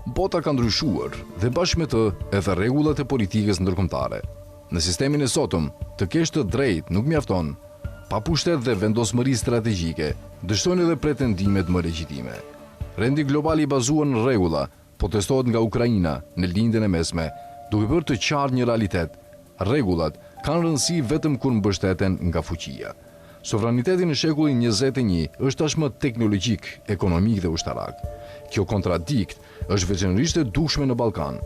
Bota ka ndryshuar dhe bashkë me të edhe rregullat e politikës ndërkombëtare. Në sistemin e sotëm, të kesh të drejtë nuk mjafton. Pa pushtet dhe vendosmëri strategjike, dështojnë edhe pretendimet më legjitime. Rendi global i bazuar në rregulla, po testohet nga Ukraina në lindjen e mesme, duke bërë të qartë një realitet. Rregullat kanë rëndësi vetëm kur mbështeten nga fuqia. Sovraniteti në shekullin 21 është tashmë teknologjik, ekonomik dhe ushtarak. Kjo kontradikt është veçanërisht e dukshme në Ballkan.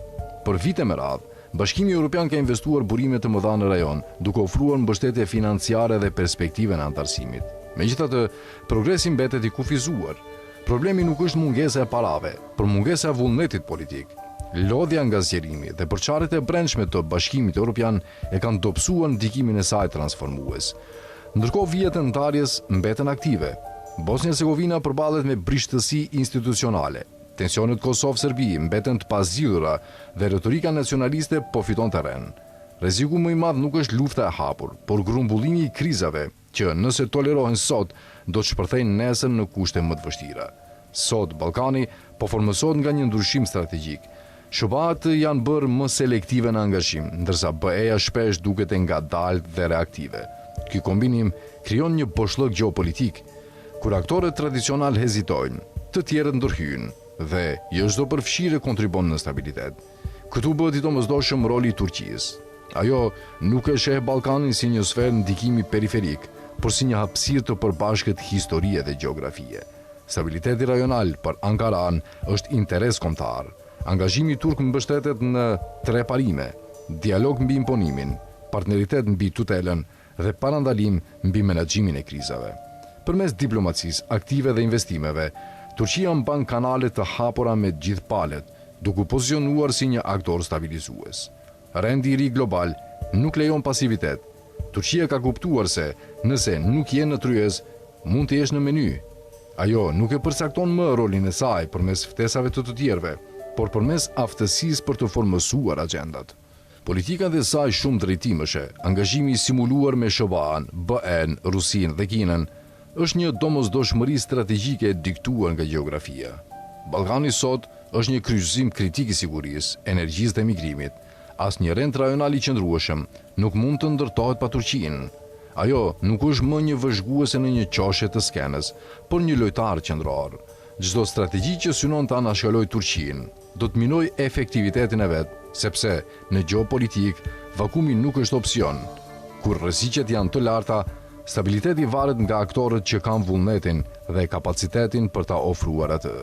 Për vite me radhë, Bashkimi Evropian ka investuar burime të mëdha në rajon, duke ofruar mbështetje financiare dhe perspektive në antarësimit. Megjithatë, progresi mbetet i kufizuar. Problemi nuk është mungesa e parave, por mungesa e vullnetit politik. Lodhja nga zgjerimi dhe përçarjet e brendshme të Bashkimit Evropian e kanë dobësuar ndikimin e saj transformues. Ndërkohë vijet e ndarjes mbeten aktive. Bosnia-Hercegovina përballet me brishtësi institucionale. Tensionet Kosovë-Serbi mbeten të pazgjidhura dhe retorika nacionaliste po fiton terren. Rreziku më i madh nuk është lufta e hapur, por grumbullimi i krizave që nëse tolerohen sot, do të shpërthejnë nesër në kushte më të vështira. Sot Ballkani po formosohet nga një ndryshim strategjik. SBA-t janë bërë më selektive në angazhim, ndërsa BE-ja shpesh duket e ngadalë dhe reaktive. Ky kombinim krijon një boshllëk gjeopolitik. Kur aktorët tradicional hezitojnë, të tjerët ndërhyjnë dhe jo çdo përfshirje kontribon në stabilitet. Këtu bëhet i domosdoshëm roli i Turqisë. Ajo nuk e sheh Ballkanin si një sferë ndikimi periferik, por si një hapësirë të përbashkët historie dhe gjeografie. Stabiliteti rajonal për Ankaran është interes kombëtar. Angazhimi turk mbështetet në tre parime: dialog mbi imponimin, partneritet mbi tutelën dhe parandalim mbi menaxhimin e krizave. Përmes diplomacisë aktive dhe investimeve, Turqia mban kanale të hapura me të gjithë palët, duke u pozicionuar si një aktor stabilizues. Rendi i ri global nuk lejon pasivitet. Turqia ka kuptuar se nëse nuk je në tryez, mund të jesh në meny. Ajo nuk e përcakton më rolin e saj përmes ftesave të tjerëve, por përmes aftësisë për të formësuar agjendat. Politika dhe saj shumë drejtimëshe, angazhimi i simuluar me SBA-n, BE-n, Rusinë dhe Kinën, është një domosdoshmëri strategjike diktuar nga gjeografia. Ballkani sot është një kryqëzim kritik i sigurisë, energjisë dhe migrimit. Asnjë rend rajonal i qëndrueshëm nuk mund të ndërtohet pa Turqinë. Ajo nuk është më një vëzhguese në një qoshe të skenës, por një lojtar qendror. Çdo strategji që synon të anashkalojë Turqinë do të minojë efektivitetin e vet, sepse në gjeopolitik vakumi nuk është opsion. Kur rreziqet janë të larta, stabiliteti varet nga aktorët që kanë vullnetin dhe kapacitetin për ta ofruar atë.